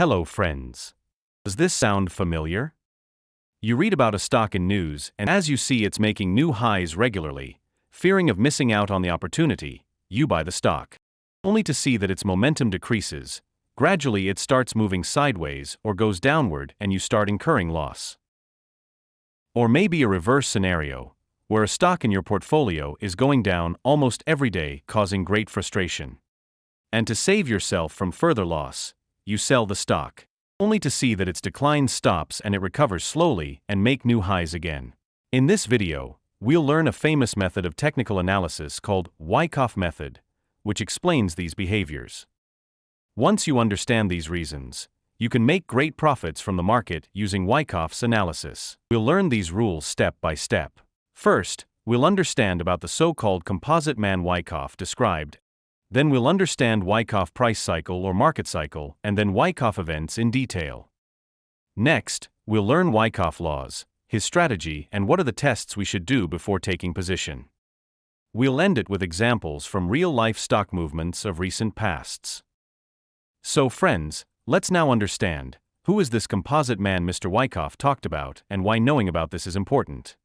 Hello, friends. Does this sound familiar? You read about a stock in news, and as you see it's making new highs regularly, fearing of missing out on the opportunity, you buy the stock. Only to see that its momentum decreases, gradually it starts moving sideways or goes downward and you start incurring loss. Or maybe a reverse scenario, where a stock in your portfolio is going down almost every day, causing great frustration. And to save yourself from further loss, you sell the stock, only to see that its decline stops and it recovers slowly and make new highs again. In this video, we'll learn a famous method of technical analysis called Wyckoff method, which explains these behaviors. Once you understand these reasons, you can make great profits from the market using Wyckoff's analysis. We'll learn these rules step by step. First, we'll understand about the so-called Composite Man Wyckoff described. Then we'll understand Wyckoff price cycle or market cycle, and then Wyckoff events in detail. Next, we'll learn Wyckoff laws, his strategy, and what are the tests we should do before taking position. We'll end it with examples from real-life stock movements of recent pasts. So friends, let's now understand, who is this Composite Man Mr. Wyckoff talked about and why knowing about this is important.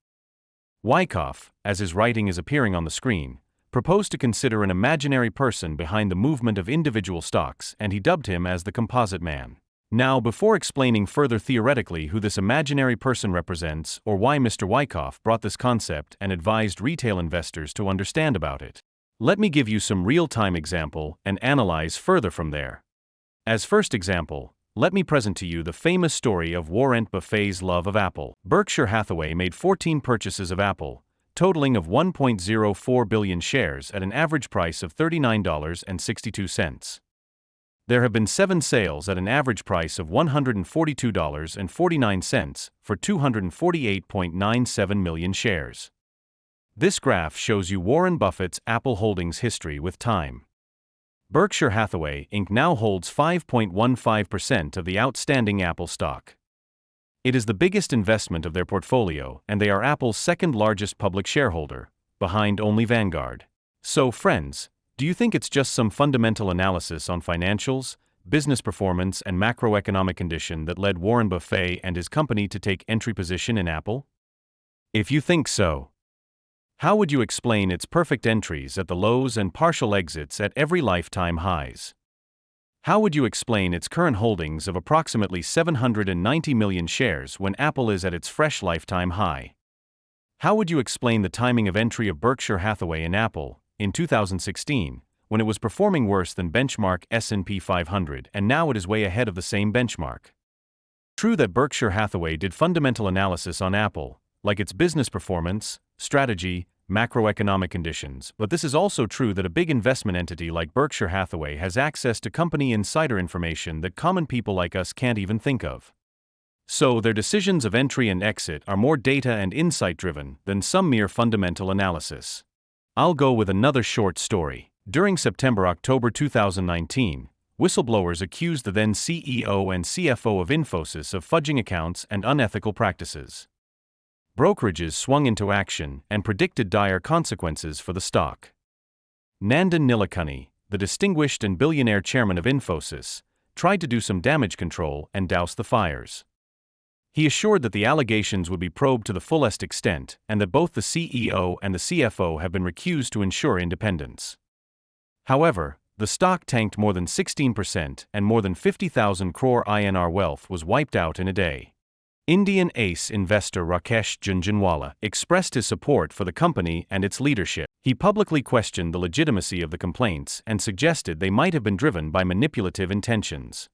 Wyckoff, as his writing is appearing on the screen, proposed to consider an imaginary person behind the movement of individual stocks, and he dubbed him as the Composite Man. Now, before explaining further theoretically who this imaginary person represents or why Mr. Wyckoff brought this concept and advised retail investors to understand about it, let me give you some real-time example and analyze further from there. As first example, let me present to you the famous story of Warren Buffett's love of Apple. Berkshire Hathaway made 14 purchases of Apple, totaling of 1.04 billion shares at an average price of $39.62. There have been 7 sales at an average price of $142.49 for 248.97 million shares. This graph shows you Warren Buffett's Apple holdings history with time. Berkshire Hathaway Inc. now holds 5.15% of the outstanding Apple stock. It is the biggest investment of their portfolio, and they are Apple's second largest public shareholder, behind only Vanguard. So friends, do you think it's just some fundamental analysis on financials, business performance and macroeconomic condition that led Warren Buffett and his company to take entry position in Apple? If you think so, how would you explain its perfect entries at the lows and partial exits at every lifetime highs? How would you explain its current holdings of approximately 790 million shares when Apple is at its fresh lifetime high? How would you explain the timing of entry of Berkshire Hathaway in Apple in 2016, when it was performing worse than benchmark S&P 500 and now it is way ahead of the same benchmark? True that Berkshire Hathaway did fundamental analysis on Apple, like its business performance, strategy, macroeconomic conditions, but this is also true that a big investment entity like Berkshire Hathaway has access to company insider information that common people like us can't even think of. So their decisions of entry and exit are more data and insight driven than some mere fundamental analysis. I'll go with another short story. During September-October 2019, whistleblowers accused the then CEO and CFO of INFOSYS of fudging accounts and unethical practices. Brokerages swung into action and predicted dire consequences for the stock. Nandan Nilekani, the distinguished and billionaire chairman of INFOSYS, tried to do some damage control and douse the fires. He assured that the allegations would be probed to the fullest extent and that both the CEO and the CFO have been recused to ensure independence. However, the stock tanked more than 16% and more than 50,000 crore INR wealth was wiped out in a day. Indian ace investor Rakesh Jhunjhunwala expressed his support for the company and its leadership. He publicly questioned the legitimacy of the complaints and suggested they might have been driven by manipulative intentions.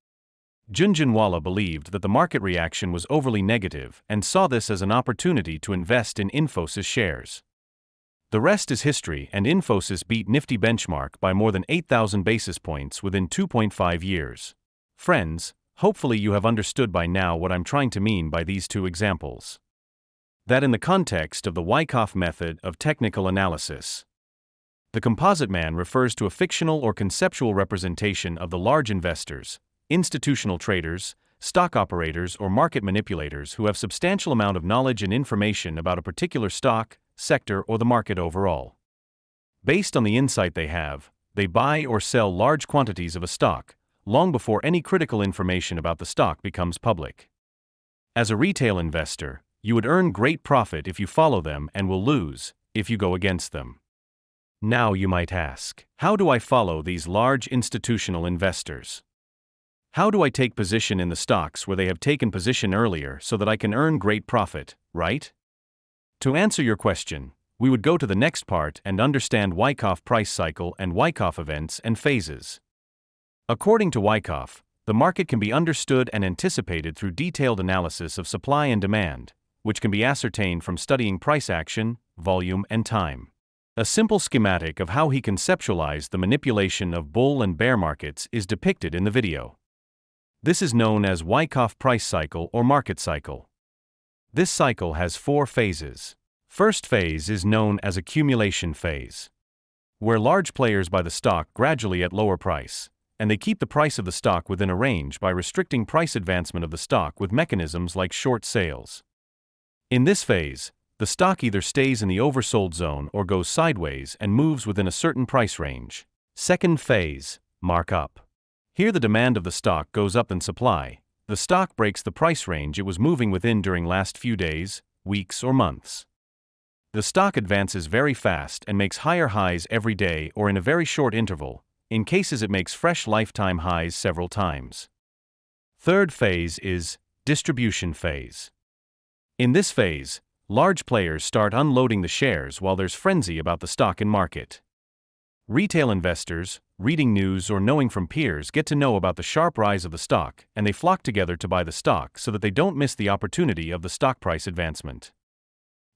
Jhunjhunwala believed that the market reaction was overly negative and saw this as an opportunity to invest in INFOSYS shares. The rest is history, and INFOSYS beat Nifty benchmark by more than 8,000 basis points within 2.5 years. Friends, hopefully you have understood by now what I'm trying to mean by these two examples. That in the context of the Wyckoff method of technical analysis, the Composite Man refers to a fictional or conceptual representation of the large investors, institutional traders, stock operators or market manipulators who have substantial amount of knowledge and information about a particular stock, sector or the market overall. Based on the insight they have, they buy or sell large quantities of a stock, long before any critical information about the stock becomes public. As a retail investor, you would earn great profit if you follow them and will lose if you go against them. Now you might ask, how do I follow these large institutional investors? How do I take position in the stocks where they have taken position earlier so that I can earn great profit, right? To answer your question, we would go to the next part and understand Wyckoff price cycle and Wyckoff events and phases. According to Wyckoff, the market can be understood and anticipated through detailed analysis of supply and demand, which can be ascertained from studying price action, volume, and time. A simple schematic of how he conceptualized the manipulation of bull and bear markets is depicted in the video. This is known as Wyckoff price cycle or market cycle. This cycle has 4 phases. First phase is known as Accumulation Phase, where large players buy the stock gradually at lower price, and they keep the price of the stock within a range by restricting price advancement of the stock with mechanisms like short sales. In this phase, the stock either stays in the oversold zone or goes sideways and moves within a certain price range. Second phase, markup. Here the demand of the stock goes up than supply. The stock breaks the price range it was moving within during last few days, weeks, or months. The stock advances very fast and makes higher highs every day or in a very short interval. In cases it makes fresh lifetime highs several times. Third phase is distribution phase. In this phase, large players start unloading the shares while there's frenzy about the stock in market. Retail investors, reading news or knowing from peers, get to know about the sharp rise of the stock, and they flock together to buy the stock so that they don't miss the opportunity of the stock price advancement.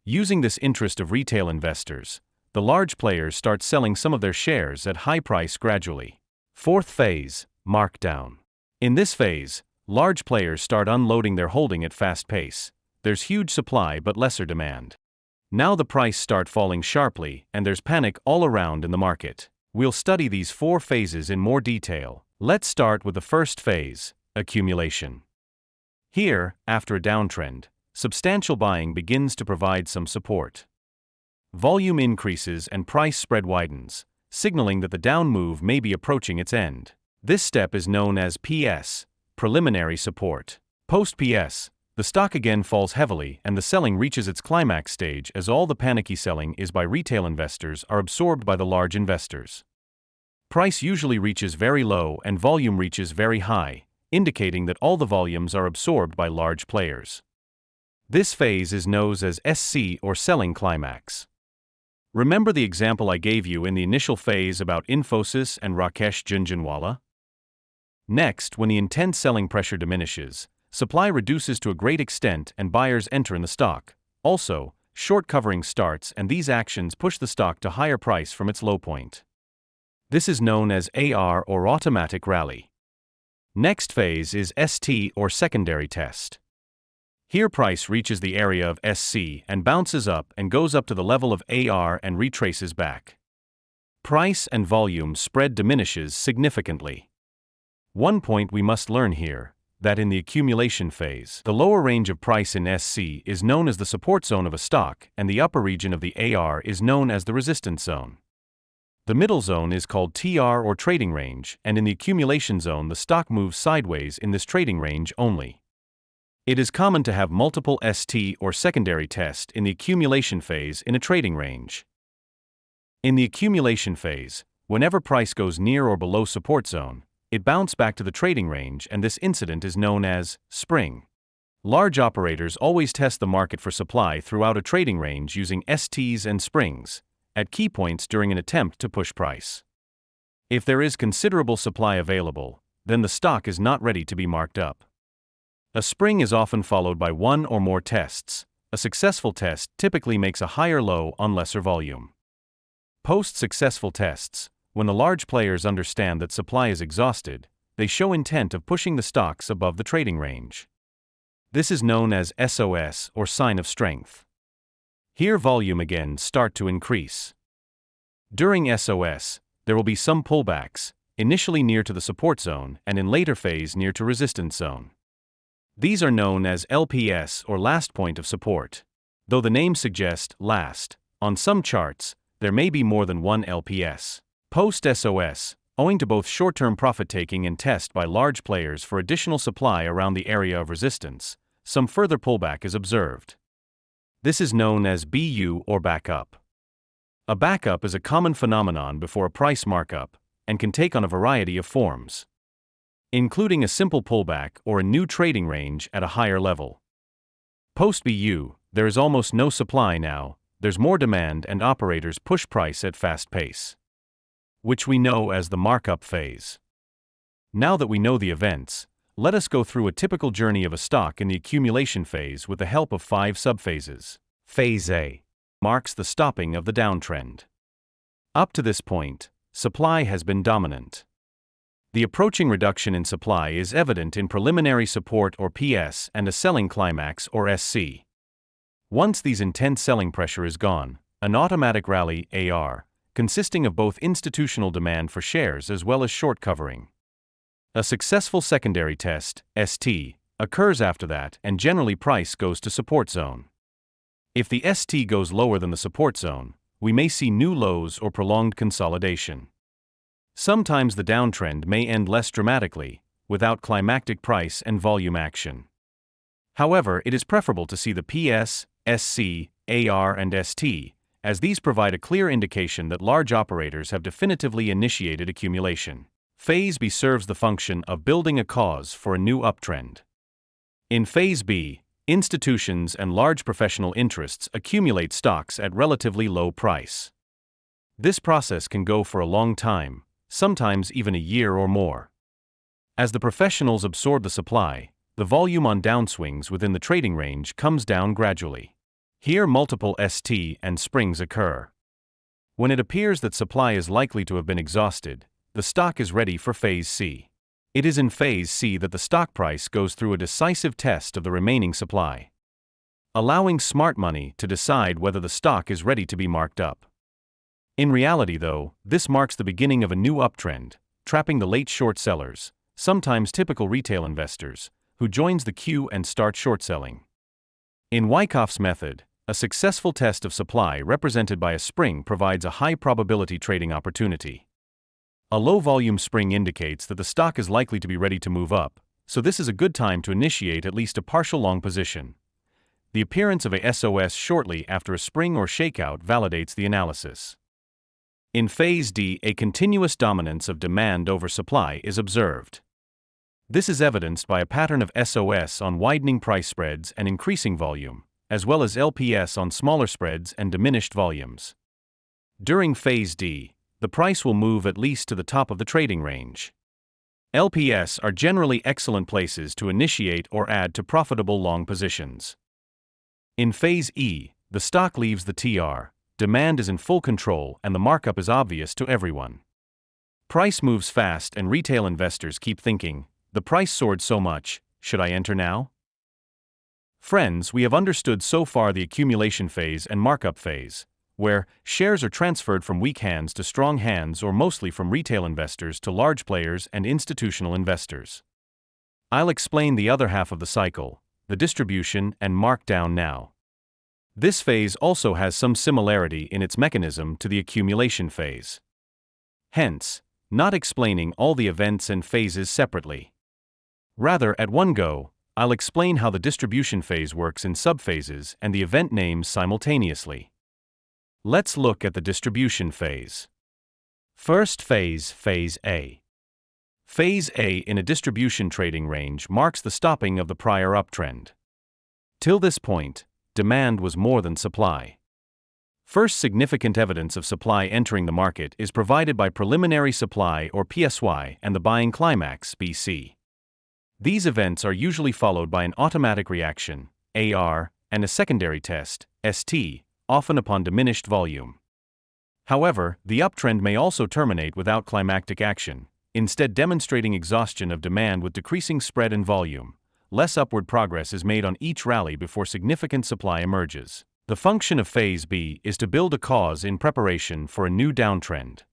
Using this interest of retail investors, the large players start selling some of their shares at high price gradually. Fourth phase, markdown. In this phase, large players start unloading their holding at fast pace. There's huge supply but lesser demand. Now the price start falling sharply and there's panic all around in the market. We'll study these 4 phases in more detail. Let's start with the first phase, accumulation. Here, after a downtrend, substantial buying begins to provide some support. Volume increases and price spread widens, signaling that the down move may be approaching its end. This step is known as PS, preliminary support. Post-PS, the stock again falls heavily and the selling reaches its climax stage as all the panicky selling is by retail investors are absorbed by the large investors. Price usually reaches very low and volume reaches very high, indicating that all the volumes are absorbed by large players. This phase is known as SC or selling climax. Remember the example I gave you in the initial phase about INFOSYS and Rakesh Jhunjhunwala? Next, when the intense selling pressure diminishes, supply reduces to a great extent and buyers enter in the stock. Also, short covering starts and these actions push the stock to higher price from its low point. This is known as AR or automatic rally. Next phase is ST or secondary test. Here price reaches the area of SC and bounces up and goes up to the level of AR and retraces back. Price and volume spread diminishes significantly. One point we must learn here, that in the accumulation phase, the lower range of price in SC is known as the support zone of a stock and the upper region of the AR is known as the resistance zone. The middle zone is called TR or trading range, and in the accumulation zone the stock moves sideways in this trading range only. It is common to have multiple ST or secondary test in the accumulation phase in a trading range. In the accumulation phase, whenever price goes near or below support zone, it bounces back to the trading range and this incident is known as spring. Large operators always test the market for supply throughout a trading range using STs and springs at key points during an attempt to push price. If there is considerable supply available, then the stock is not ready to be marked up. A spring is often followed by one or more tests. A successful test typically makes a higher low on lesser volume. Post-successful tests, when the large players understand that supply is exhausted, they show intent of pushing the stocks above the trading range. This is known as SOS or sign of strength. Here volume again start to increase. During SOS, there will be some pullbacks, initially near to the support zone and in later phase near to resistance zone. These are known as LPS or last point of support. Though the name suggests last, on some charts, there may be more than one LPS. Post-SOS, owing to both short-term profit-taking and test by large players for additional supply around the area of resistance, some further pullback is observed. This is known as BU or backup. A backup is a common phenomenon before a price markup and can take on a variety of forms, including a simple pullback or a new trading range at a higher level. Post-BU, there is almost no supply now, there's more demand and operators push price at fast pace, which we know as the markup phase. Now that we know the events, let us go through a typical journey of a stock in the accumulation phase with the help of 5 subphases. Phase A marks the stopping of the downtrend. Up to this point, supply has been dominant. The approaching reduction in supply is evident in preliminary support or PS and a selling climax or SC. Once these intense selling pressure is gone, an automatic rally AR, consisting of both institutional demand for shares as well as short covering. A successful secondary test, ST, occurs after that and generally price goes to support zone. If the ST goes lower than the support zone, we may see new lows or prolonged consolidation. Sometimes the downtrend may end less dramatically, without climactic price and volume action. However, it is preferable to see the PS, SC, AR and ST, as these provide a clear indication that large operators have definitively initiated accumulation. Phase B serves the function of building a cause for a new uptrend. In Phase B, institutions and large professional interests accumulate stocks at relatively low price. This process can go for a long time, sometimes even a year or more. As the professionals absorb the supply, the volume on downswings within the trading range comes down gradually. Here multiple ST and springs occur. When it appears that supply is likely to have been exhausted, the stock is ready for Phase C. It is in Phase C that the stock price goes through a decisive test of the remaining supply, allowing smart money to decide whether the stock is ready to be marked up. In reality, though, this marks the beginning of a new uptrend, trapping the late short sellers, sometimes typical retail investors, who joins the queue and start short selling. In Wyckoff's method, a successful test of supply represented by a spring provides a high probability trading opportunity. A low volume spring indicates that the stock is likely to be ready to move up, so this is a good time to initiate at least a partial long position. The appearance of a SOS shortly after a spring or shakeout validates the analysis. In Phase D, a continuous dominance of demand over supply is observed. This is evidenced by a pattern of SOS on widening price spreads and increasing volume, as well as LPS on smaller spreads and diminished volumes. During Phase D, the price will move at least to the top of the trading range. LPS are generally excellent places to initiate or add to profitable long positions. In Phase E, the stock leaves the TR, demand is in full control and the markup is obvious to everyone. Price moves fast and retail investors keep thinking, the price soared so much, should I enter now? Friends, we have understood so far the accumulation phase and markup phase, where shares are transferred from weak hands to strong hands or mostly from retail investors to large players and institutional investors. I'll explain the other half of the cycle, the distribution and markdown now. This phase also has some similarity in its mechanism to the accumulation phase. Hence, not explaining all the events and phases separately. Rather, at one go, I'll explain how the distribution phase works in subphases and the event names simultaneously. Let's look at the distribution phase. First phase, Phase A. Phase A in a distribution trading range marks the stopping of the prior uptrend. Till this point, demand was more than supply. First significant evidence of supply entering the market is provided by preliminary supply or PSY and the buying climax BC. These events are usually followed by an automatic reaction, AR, and a secondary test, ST, often upon diminished volume. However, the uptrend may also terminate without climactic action, instead demonstrating exhaustion of demand with decreasing spread and volume. Less upward progress is made on each rally before significant supply emerges. The function of Phase B is to build a cause in preparation for a new downtrend.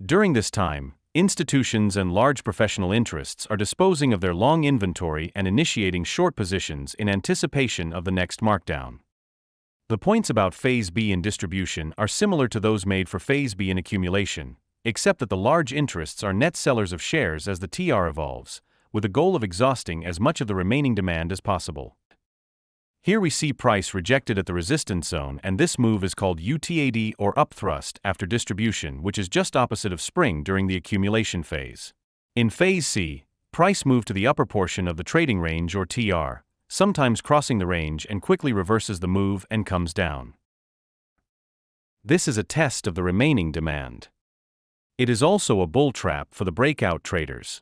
During this time, institutions and large professional interests are disposing of their long inventory and initiating short positions in anticipation of the next markdown. The points about Phase B in distribution are similar to those made for Phase B in accumulation, except that the large interests are net sellers of shares as the TR evolves, with the goal of exhausting as much of the remaining demand as possible. Here we see price rejected at the resistance zone, and this move is called UTAD or upthrust after distribution, which is just opposite of spring during the accumulation phase. In phase C, price moved to the upper portion of the trading range or TR, sometimes crossing the range and quickly reverses the move and comes down. This is a test of the remaining demand. It is also a bull trap for the breakout traders.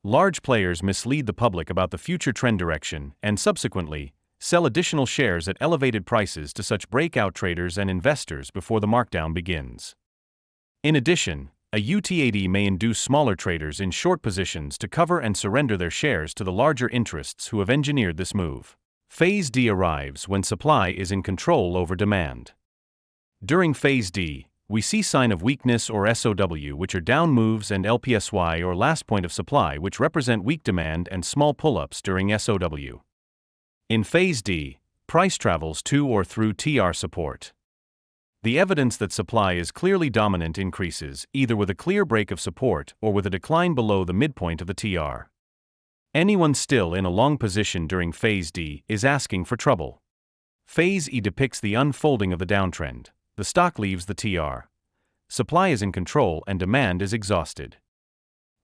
Large players mislead the public about the future trend direction and subsequently sell additional shares at elevated prices to such breakout traders and investors before the markdown begins. In addition, a UTAD may induce smaller traders in short positions to cover and surrender their shares to the larger interests who have engineered this move. Phase D arrives when supply is in control over demand. During Phase D, we see sign of weakness or SOW, which are down moves, and LPSY or last point of supply, which represent weak demand and small pull-ups during SOW. In Phase D, price travels to or through TR support. The evidence that supply is clearly dominant increases, either with a clear break of support or with a decline below the midpoint of the TR. Anyone still in a long position during Phase D is asking for trouble. Phase E depicts the unfolding of the downtrend. The stock leaves the TR. Supply is in control and demand is exhausted.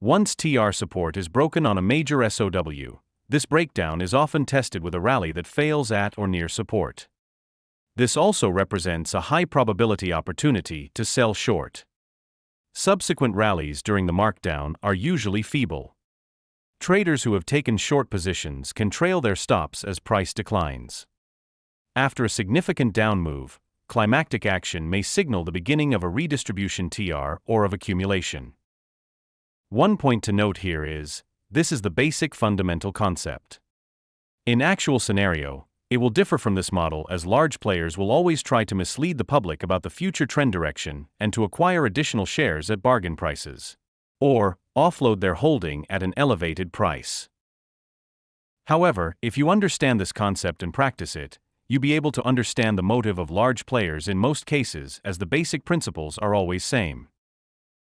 Once TR support is broken on a major SOW, this breakdown is often tested with a rally that fails at or near support. This also represents a high probability opportunity to sell short. Subsequent rallies during the markdown are usually feeble. Traders who have taken short positions can trail their stops as price declines. After a significant down move, climactic action may signal the beginning of a redistribution TR or of accumulation. One point to note here is, this is the basic fundamental concept. In actual scenario, it will differ from this model, as large players will always try to mislead the public about the future trend direction and to acquire additional shares at bargain prices, or offload their holding at an elevated price. However, if you understand this concept and practice it, you'll be able to understand the motive of large players in most cases, as the basic principles are always same.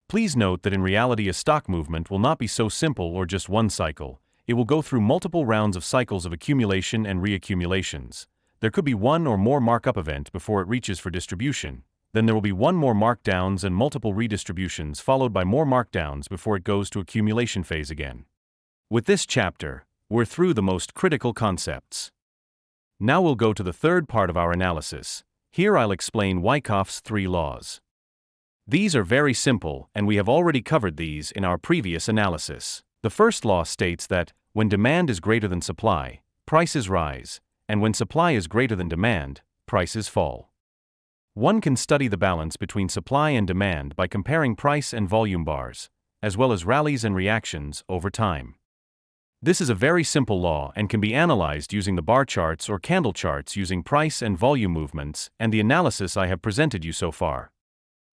Please note that in reality a stock movement will not be so simple or just one cycle. It will go through multiple rounds of cycles of accumulation and reaccumulations. There could be one or more markup event before it reaches for distribution. Then there will be one more markdowns and multiple redistributions, followed by more markdowns before it goes to accumulation phase again. With this chapter, we're through the most critical concepts. Now we'll go to the third part of our analysis. Here I'll explain Wyckoff's 3 laws. These are very simple, and we have already covered these in our previous analysis. The first law states that, when demand is greater than supply, prices rise, and when supply is greater than demand, prices fall. One can study the balance between supply and demand by comparing price and volume bars, as well as rallies and reactions over time. This is a very simple law and can be analyzed using the bar charts or candle charts using price and volume movements and the analysis I have presented you so far.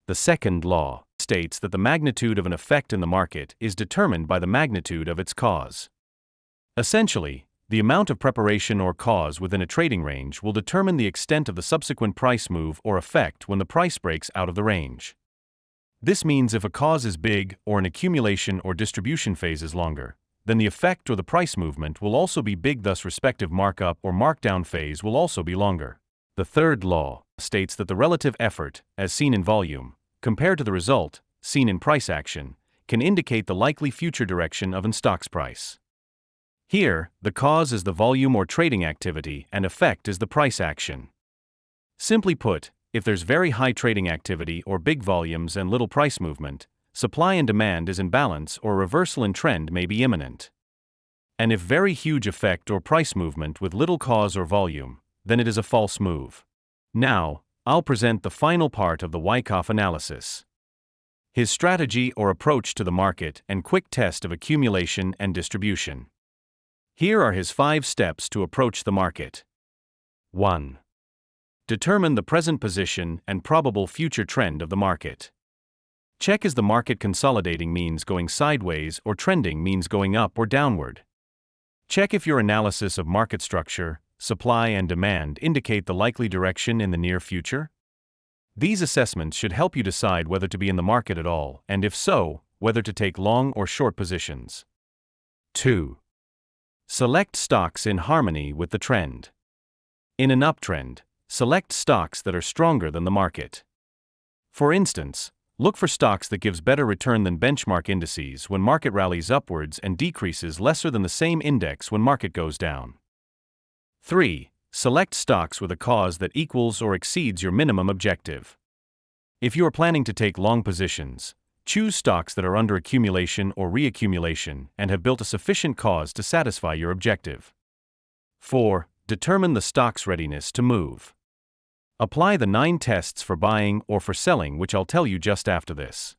The second law states that the magnitude of an effect in the market is determined by the magnitude of its cause. Essentially, the amount of preparation or cause within a trading range will determine the extent of the subsequent price move or effect when the price breaks out of the range. This means if a cause is big or an accumulation or distribution phase is longer, then the effect or the price movement will also be big, thus respective markup or markdown phase will also be longer. The third law states that the relative effort, as seen in volume, compared to the result, seen in price action, can indicate the likely future direction of an stock's price. Here, the cause is the volume or trading activity and effect is the price action. Simply put, if there's very high trading activity or big volumes and little price movement, supply and demand is in balance or reversal in trend may be imminent. And if very huge effect or price movement with little cause or volume, then it is a false move. Now, I'll present the final part of the Wyckoff analysis. His strategy or approach to the market and quick test of accumulation and distribution. Here are his 5 steps to approach the market. 1. Determine the present position and probable future trend of the market. Check is the market consolidating means going sideways or trending means going up or downward. Check if your analysis of market structure, supply and demand indicate the likely direction in the near future. These assessments should help you decide whether to be in the market at all, and if so, whether to take long or short positions. 2. Select stocks in harmony with the trend. In an uptrend, select stocks that are stronger than the market. For instance, look for stocks that gives better return than benchmark indices when market rallies upwards and decreases lesser than the same index when market goes down. 3. Select stocks with a cause that equals or exceeds your minimum objective. If you are planning to take long positions, choose stocks that are under accumulation or reaccumulation and have built a sufficient cause to satisfy your objective. 4. Determine the stock's readiness to move. Apply the 9 tests for buying or for selling, which I'll tell you just after this.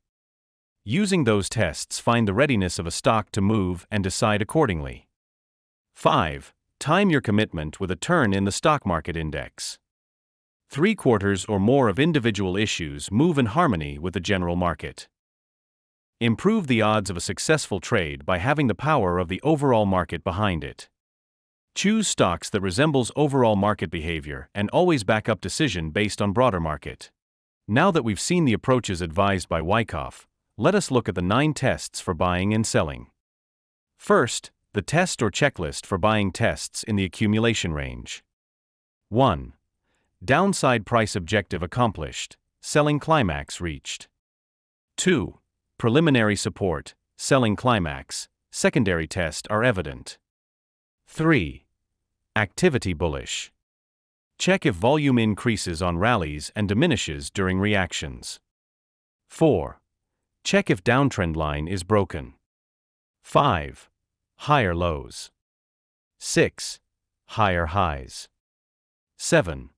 Using those tests, find the readiness of a stock to move and decide accordingly. 5. Time your commitment with a turn in the stock market index. 3/4 or more of individual issues move in harmony with the general market. Improve the odds of a successful trade by having the power of the overall market behind it. Choose stocks that resembles overall market behavior and always back up decision based on broader market. Now that we've seen the approaches advised by Wyckoff, let us look at the 9 tests for buying and selling. First, the test or checklist for buying tests in the accumulation range. 1. Downside price objective accomplished, selling climax reached. 2. Preliminary support, selling climax, secondary test are evident. 3. Activity bullish. Check if volume increases on rallies and diminishes during reactions. 4. Check if downtrend line is broken. 5. Higher lows. 6. Higher highs. 7.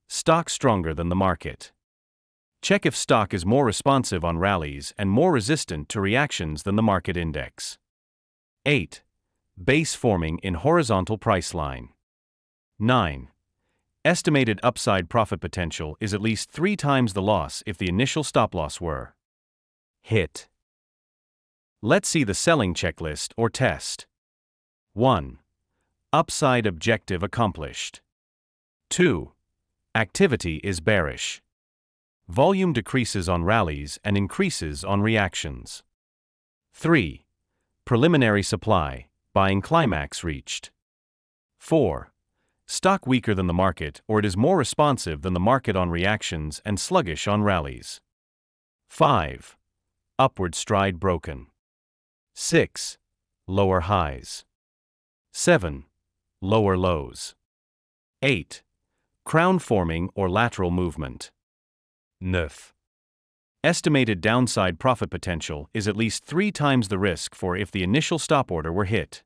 Stock stronger than the market. Check if stock is more responsive on rallies and more resistant to reactions than the market index. 8. Base forming in horizontal price line. 9. Estimated upside profit potential is at least 3 times the loss if the initial stop loss were hit. Let's see the selling checklist or test. 1. Upside objective accomplished. 2. Activity is bearish. Volume decreases on rallies and increases on reactions. 3. Preliminary supply, buying climax reached. 4. Stock weaker than the market, or it is more responsive than the market on reactions and sluggish on rallies. 5. Upward stride broken. 6. Lower highs. 7. Lower lows. 8. Crown forming or lateral movement. 9. Estimated downside profit potential is at least 3 times the risk for if the initial stop order were hit.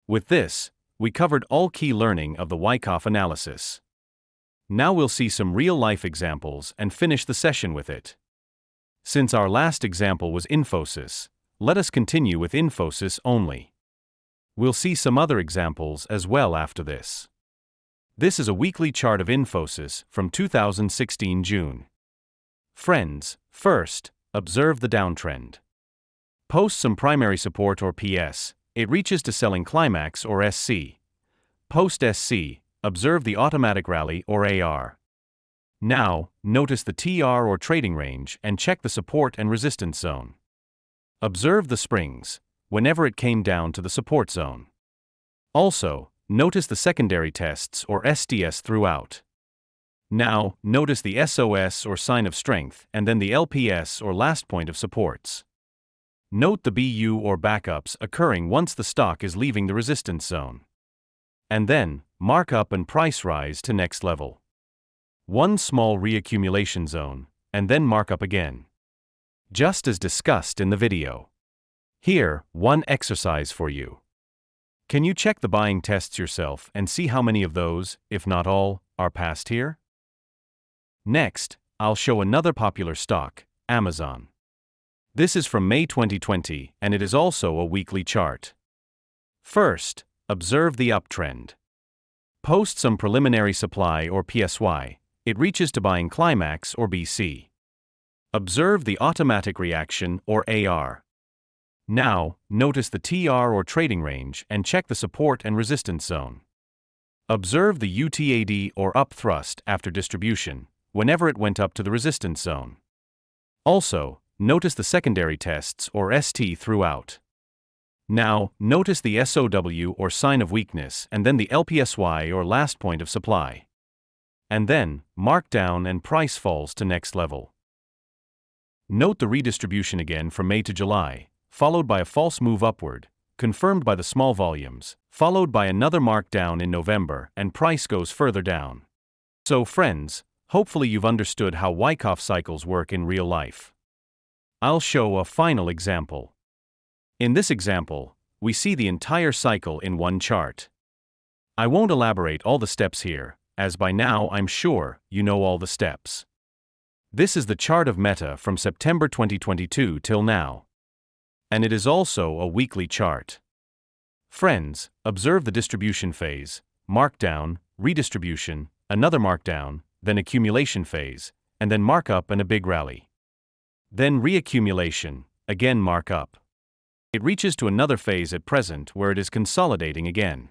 With this, we covered all key learning of the Wyckoff analysis. Now we'll see some real-life examples and finish the session with it. Since our last example was INFOSYS, let us continue with INFOSYS only. We'll see some other examples as well after this. This is a weekly chart of INFOSYS from 2016 June. Friends, first, observe the downtrend. Post some primary support or PS, it reaches to selling climax or SC. Post SC, observe the automatic rally or AR. Now, notice the TR or trading range and check the support and resistance zone. Observe the springs, whenever it came down to the support zone. Also, notice the secondary tests or SDS throughout. Now, notice the SOS or sign of strength and then the LPS or last point of supports. Note the BU or backups occurring once the stock is leaving the resistance zone. And then, mark up and price rise to next level. One small reaccumulation zone, and then mark up again. Just as discussed in the video. Here, one exercise for you. Can you check the buying tests yourself and see how many of those, if not all, are passed here? Next, I'll show another popular stock, Amazon. This is from May 2020, and it is also a weekly chart. First, observe the uptrend. Post some preliminary supply or PSY, it reaches to buying climax or BC. Observe the automatic reaction or AR. Now, notice the TR or trading range and check the support and resistance zone. Observe the UTAD or up thrust after distribution, whenever it went up to the resistance zone. Also, notice the secondary tests or ST throughout. Now, notice the SOW or sign of weakness and then the LPSY or last point of supply. And then, markdown and price falls to next level. Note the redistribution again from May to July, followed by a false move upward, confirmed by the small volumes, followed by another markdown in November, and price goes further down. So friends, hopefully you've understood how Wyckoff cycles work in real life. I'll show a final example. In this example, we see the entire cycle in one chart. I won't elaborate all the steps here, as by now I'm sure you know all the steps. This is the chart of Meta from September 2022 till now. And it is also a weekly chart. Friends, observe the distribution phase, markdown, redistribution, another markdown, then accumulation phase, and then markup and a big rally. Then reaccumulation, again markup. It reaches to another phase at present where it is consolidating again.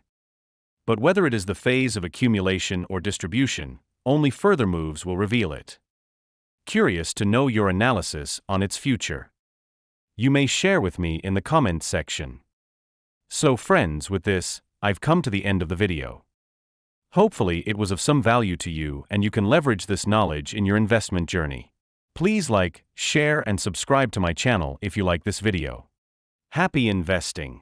But whether it is the phase of accumulation or distribution, only further moves will reveal it. Curious to know your analysis on its future. You may share with me in the comments section. So friends, with this, I've come to the end of the video. Hopefully it was of some value to you and you can leverage this knowledge in your investment journey. Please like, share and subscribe to my channel if you like this video. Happy investing!